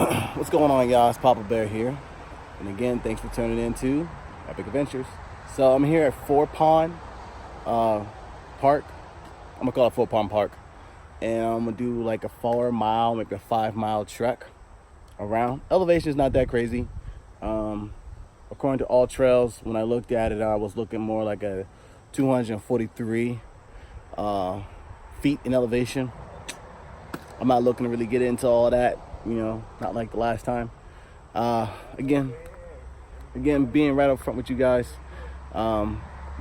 What's going on, y'all? It's Papa Bear here. And again, thanks for tuning in to Epic Adventures. So I'm here at Four Pond Park. I'm gonna call it Four Pond Park. And I'm gonna do like a 4 mile, maybe a 5 mile trek around. Elevation is not that crazy. According to All Trails, when I looked at it, I was looking more like a 243 feet in elevation. I'm not looking to really get into all that, not like the last time. Again, being right up front with you guys.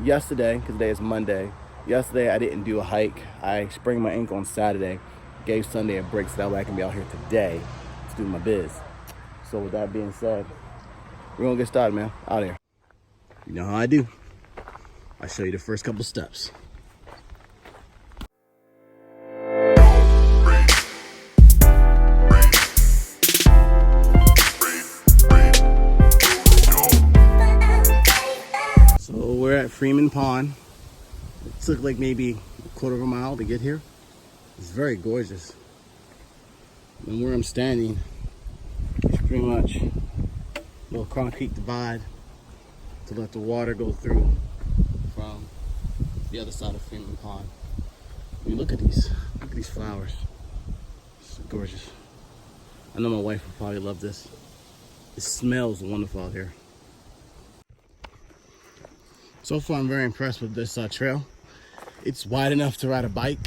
Yesterday, because today is Monday, I didn't do a hike. I sprained my ankle on Saturday, gave Sunday a break so that way I can be out here today to do my biz. So with that being said, we're gonna get started, man. Out here. You know how I do. I show you the first couple steps. So we're at Freeman Pond. It took like maybe a quarter of a mile to get here. It's very gorgeous. And where I'm standing is pretty much a little concrete divide to let the water go through from the other side of Freeman Pond. I mean, look at these flowers. It's gorgeous. I know my wife will probably love this. It smells wonderful out here. So far, I'm very impressed with this trail. It's wide enough to ride a bike.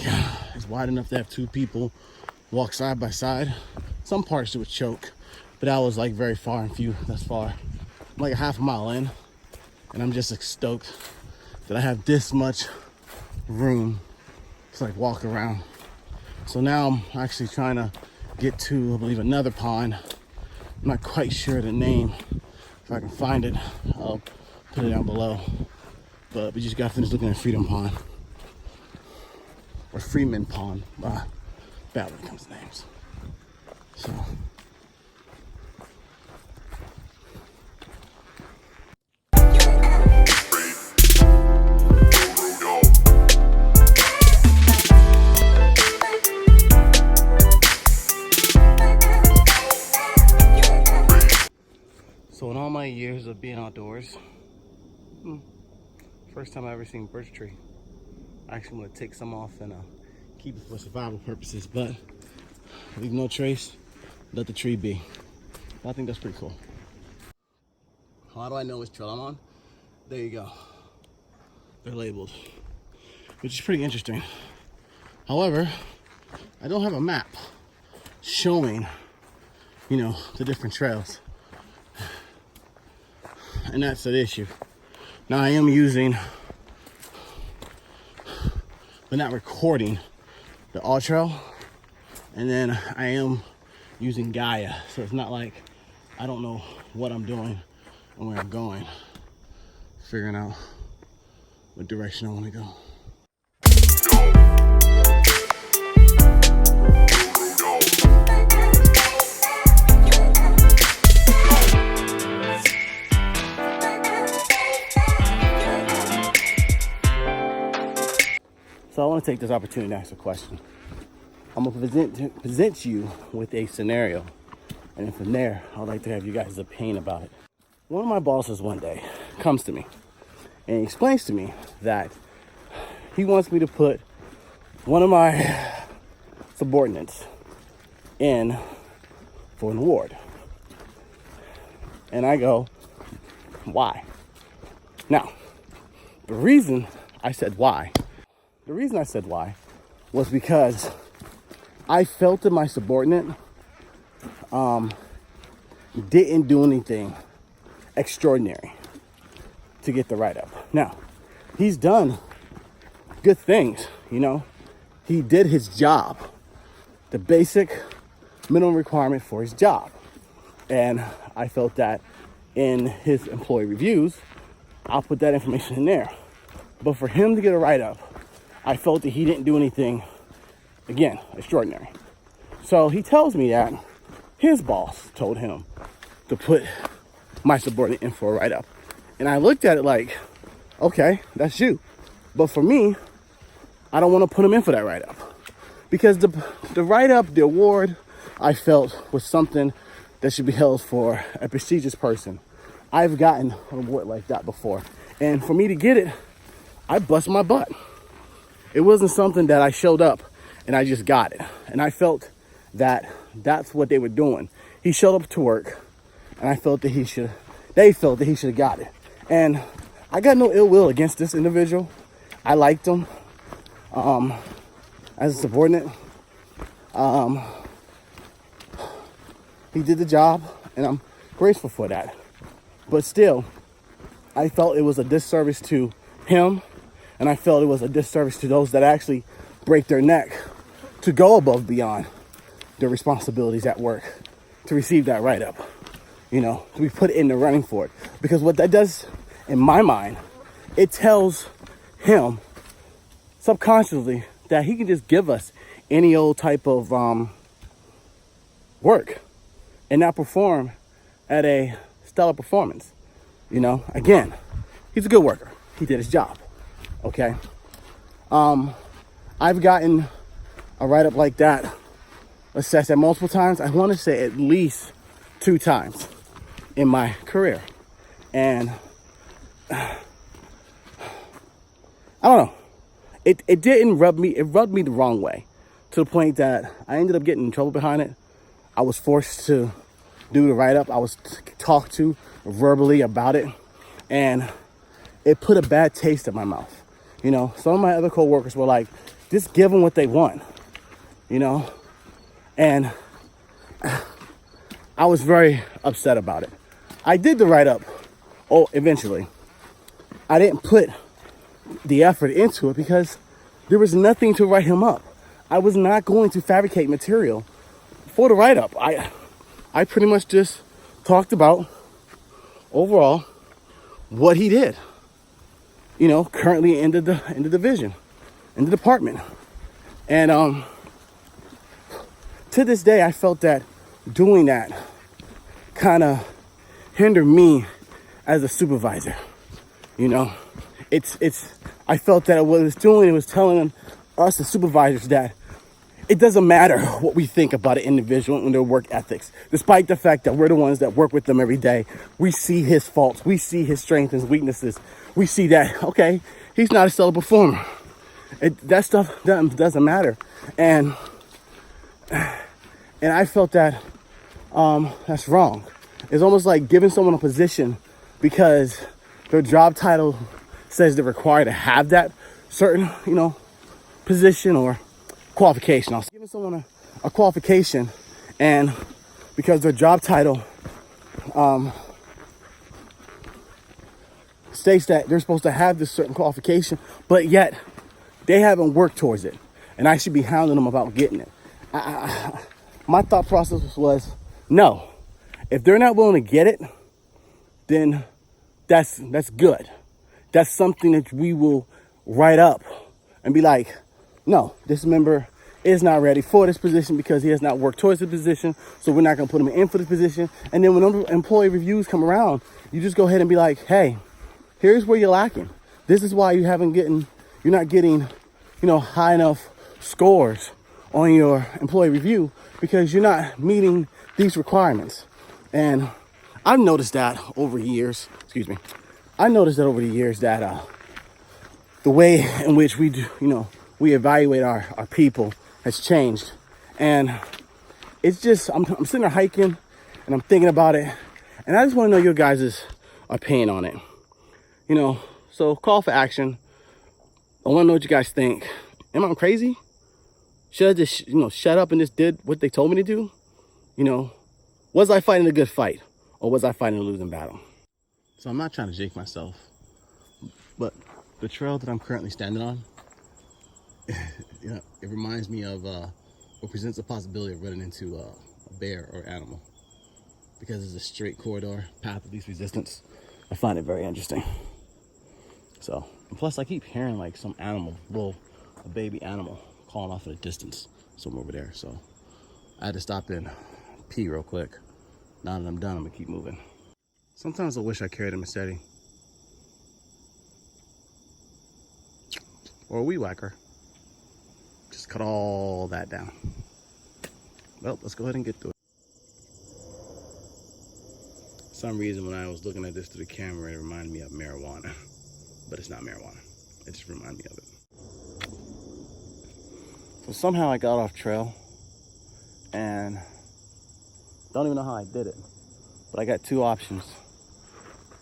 It's wide enough to have two people walk side by side. Some parts it would choke, but I was like very far and few thus far. I'm like a half a mile in, and I'm just like stoked that I have this much room to like walk around. So now I'm actually trying to get to, I believe, another pond. I'm not quite sure the name. If I can find it, I'll put it down below. But we just got finished looking at Freedom Pond. Or Freeman Pond. Bad when it comes to names. So. So in all my years of being outdoors, first time I ever seen birch tree. I actually want to take some off and keep it for survival purposes, but leave no trace, let the tree be. I think that's pretty cool. How do I know which trail I'm on? There you go. They're labeled, which is pretty interesting. However, I don't have a map showing, the different trails. And that's the issue. Now I am using, but not recording, the All Trail, and then I am using Gaia, so it's not like I don't know what I'm doing and where I'm going, figuring out what direction I want to go. So I want to take this opportunity to ask a question. I'm going to present you with a scenario. And then from there, I'd like to have you guys' opinion about it. One of my bosses one day comes to me and he explains to me that he wants me to put one of my subordinates in for an award. And I go, why? Now, the reason I said why was because I felt that my subordinate didn't do anything extraordinary to get the write-up. Now, he's done good things, He did his job, the basic minimum requirement for his job. And I felt that in his employee reviews, I'll put that information in there. But for him to get a write-up, I felt that he didn't do anything, again, extraordinary. So he tells me that his boss told him to put my subordinate in for a write-up. And I looked at it like, okay, that's you. But for me, I don't want to put him in for that write-up. Because the write-up, the award, I felt was something that should be held for a prestigious person. I've gotten an award like that before. And for me to get it, I bust my butt. It wasn't something that I showed up and I just got it. And I felt that that's what they were doing. He showed up to work and they felt that he should have got it. And I got no ill will against this individual. I liked him as a subordinate. He did the job and I'm grateful for that. But still, I felt it was a disservice to him, and I felt it was a disservice to those that actually break their neck to go above beyond their responsibilities at work to receive that write-up, to be put in the running for it. Because what that does, in my mind, it tells him subconsciously that he can just give us any old type of work and not perform at a stellar performance. Again, he's a good worker. He did his job. Okay. I've gotten a write-up like that assessed at multiple times. I want to say at least 2 times in my career. And I don't know. It didn't rub me. It rubbed me the wrong way to the point that I ended up getting in trouble behind it. I was forced to do the write-up. I was talked to verbally about it, and it put a bad taste in my mouth. Some of my other coworkers were like, just give them what they want, and I was very upset about it. I did the write-up. Eventually. I didn't put the effort into it because there was nothing to write him up. I was not going to fabricate material for the write-up. I pretty much just talked about overall what he did, currently in the division, in the department. And to this day, I felt that doing that kind of hindered me as a supervisor. I felt that what it was doing, it was telling us, the supervisors, that it doesn't matter what we think about an individual and their work ethics, despite the fact that we're the ones that work with them every day. We see his faults. We see his strengths and weaknesses. We see that, okay, he's not a stellar performer. That stuff doesn't matter. And I felt that that's wrong. It's almost like giving someone a position because their job title says they're required to have that certain, position or qualification. I was giving someone a qualification, and because their job title states that they're supposed to have this certain qualification, but yet they haven't worked towards it, and I should be hounding them about getting it. My thought process was, no, if they're not willing to get it, then that's good. That's something that we will write up and be like, no, this member is not ready for this position because he has not worked towards the position, so we're not going to put him in for this position. And then when employee reviews come around, you just go ahead and be like, hey, here's where you're lacking. This is why you're not getting, high enough scores on your employee review, because you're not meeting these requirements. And I've noticed that over the years, that the way in which we do, we evaluate our people has changed. And it's just, I'm sitting there hiking and I'm thinking about it. And I just want to know your guys' opinion on it. So call for action. I want to know what you guys think. Am I crazy? Should I just, shut up and just did what they told me to do? Was I fighting a good fight, or was I fighting a losing battle? So I'm not trying to jake myself, but the trail that I'm currently standing on, it reminds me of, or presents a possibility of running into a bear or animal, because it's a straight corridor, path of least resistance. I find it very interesting. So, and plus I keep hearing like some animal, a baby animal, calling off in the distance somewhere over there. So I had to stop in, pee real quick. Now that I'm done, I'm gonna keep moving. Sometimes I wish I carried a machete or a weed whacker. Just cut all that down. Well, let's go ahead and get to it. some reason when I was looking at this through the camera, it reminded me of marijuana, but it's not marijuana. It just reminded me of it. So somehow I got off trail, and don't even know how I did it, but I got two options.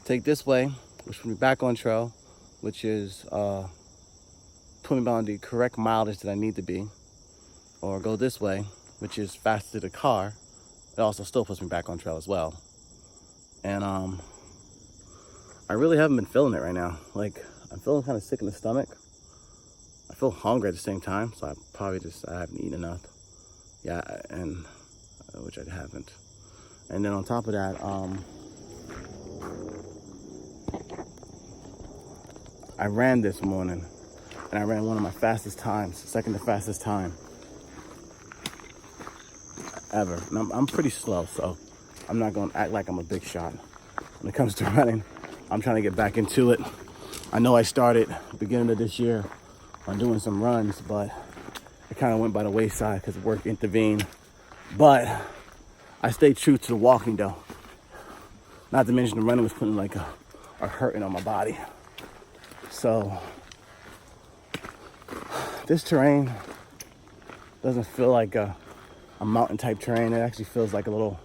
Take this way, which put me back on trail, which is put me on the correct mileage that I need to be, or go this way, which is faster to the car. It also still puts me back on trail as well. And I really haven't been feeling it right now. Like, I'm feeling kind of sick in the stomach. I feel hungry at the same time, so I haven't eaten enough. Yeah, and which I haven't. And then on top of that, I ran this morning, and I ran one of my fastest times, second to fastest time ever. And I'm pretty slow, so I'm not gonna act like I'm a big shot. When it comes to running, I'm trying to get back into it. I know I started beginning of this year on doing some runs, but it kind of went by the wayside because work intervened. But I stayed true to the walking though. Not to mention the running was putting like a hurting on my body. So this terrain doesn't feel like a mountain type terrain. It actually feels like a little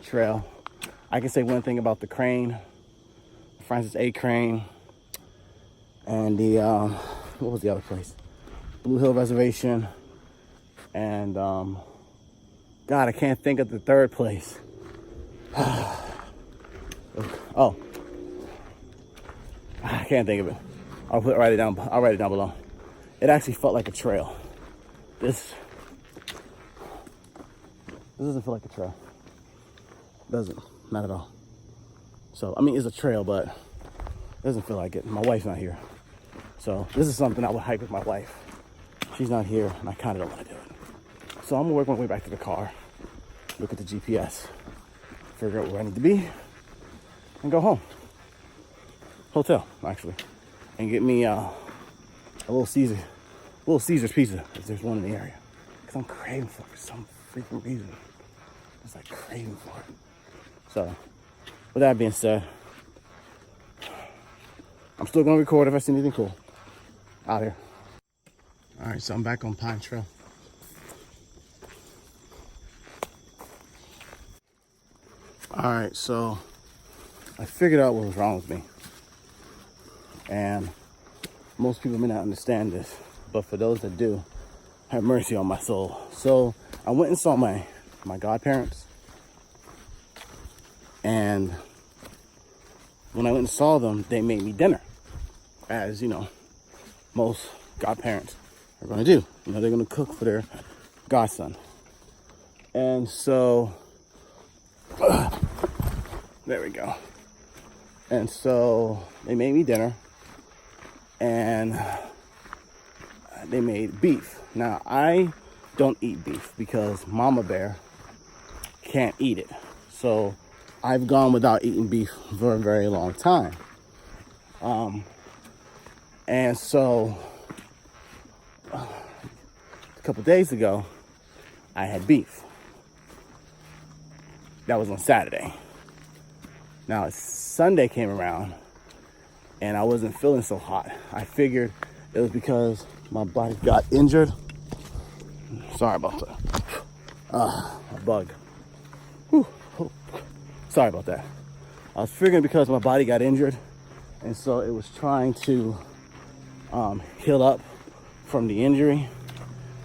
trail. I can say one thing about the Crane, Francis A. Crane, and the, what was the other place? Blue Hill Reservation, and God, I can't think of the third place. Oh, I can't think of it. I'll write it down below. It actually felt like a trail. This doesn't feel like a trail. Doesn't, not at all. So, I mean, it's a trail, but it doesn't feel like it. My wife's not here. So this is something I would hike with my wife. She's not here, and I kind of don't want to do it. So I'm gonna work my way back to the car, look at the GPS, figure out where I need to be, and go home. Hotel, actually, and get me a Little Caesar's pizza, if there's one in the area. Because I'm craving for it for some freaking reason. Just like craving for it. So, with that being said, I'm still gonna record if I see anything cool out here. All right, so I'm back on Pine Trail. All right, so I figured out what was wrong with me. And most people may not understand this, but for those that do, have mercy on my soul. So I went and saw my godparents. And when I went and saw them, they made me dinner. As, you know, most godparents are going to do. You know, they're going to cook for their godson. And so, there we go. And so they made me dinner. And they made beef. Now, I don't eat beef because Mama Bear can't eat it. So I've gone without eating beef for a very long time. And so a couple days ago, I had beef. That was on Saturday. Now, Sunday came around and I wasn't feeling so hot. I figured it was because my body got injured. Sorry about that. A bug. Whew. Sorry about that. I was figuring because my body got injured, and so it was trying to heal up from the injury.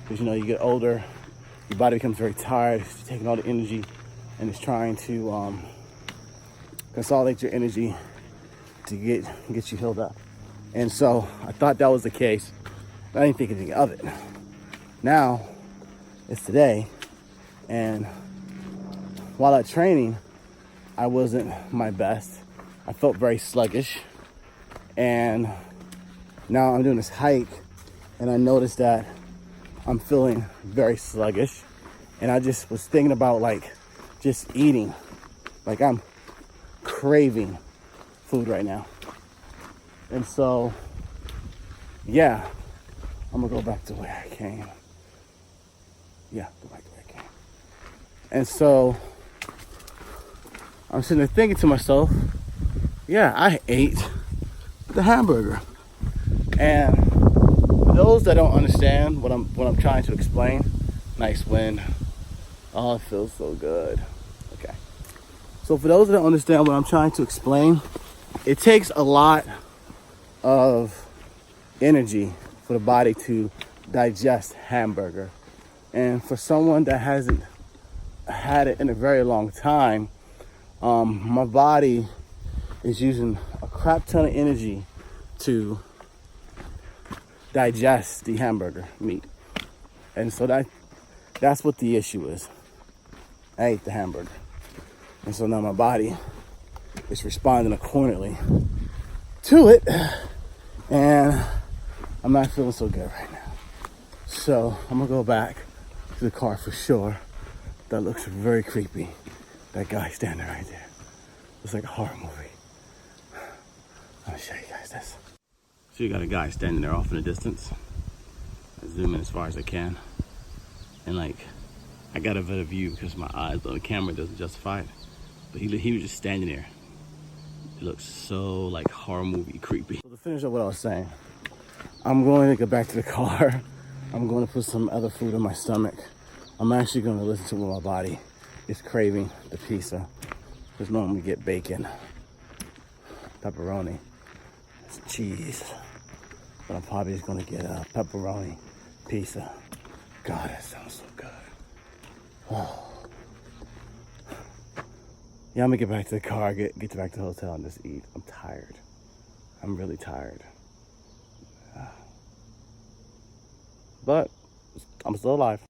Because, you know, you get older, your body becomes very tired, it's taking all the energy, and it's trying to consolidate your energy to get you healed up. And so I thought that was the case. I didn't think anything of it. Now it's today, and while at training, I wasn't my best. I felt very sluggish, and now I'm doing this hike, and I noticed that I'm feeling very sluggish, and I just was thinking about like just eating. Like I'm craving food right now. And so, yeah, I'm gonna go back to where I came. Yeah, go back to where I came. And so, I'm sitting there thinking to myself, yeah, I ate the hamburger. And for those that don't understand what I'm trying to explain, nice wind. Oh, it feels so good. Okay. So for those that don't understand what I'm trying to explain, it takes a lot of energy for the body to digest hamburger. And for someone that hasn't had it in a very long time, my body is using a crap ton of energy to digest the hamburger meat. And so that's what the issue is. I ate the hamburger. And so now my body is responding accordingly to it. And I'm not feeling so good right now. So I'm gonna go back to the car for sure. That looks very creepy. That guy standing right there. Looks like a horror movie. Let me show you guys this. So you got a guy standing there off in the distance. I zoom in as far as I can. And like, I got a better view because my eyes on the camera doesn't justify it. But he was just standing there. It looks so like horror movie creepy. So to finish up what I was saying, I'm going to get back to the car. I'm going to put some other food in my stomach. I'm actually going to listen to what my body is craving, the pizza. Because normally get bacon, pepperoni, some cheese. But I'm probably just going to get a pepperoni pizza. God, that sounds so good. Oh. Yeah, I'm gonna get back to the car, get back to the hotel and just eat. I'm tired. I'm really tired. But I'm still alive.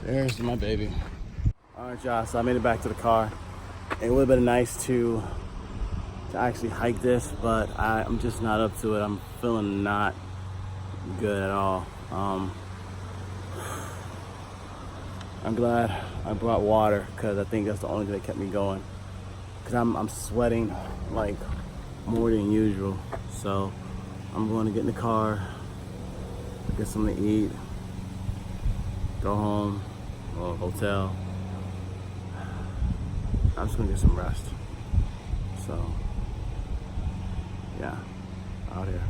There's my baby. All right, y'all, so I made it back to the car. It would have been nice to actually hike this, but I'm just not up to it. I'm feeling not good at all. I'm glad I brought water because I think that's the only thing that kept me going. Because I'm sweating like more than usual. So I'm going to get in the car, get something to eat, go home. Or hotel. I'm just gonna get some rest. So, yeah, out here.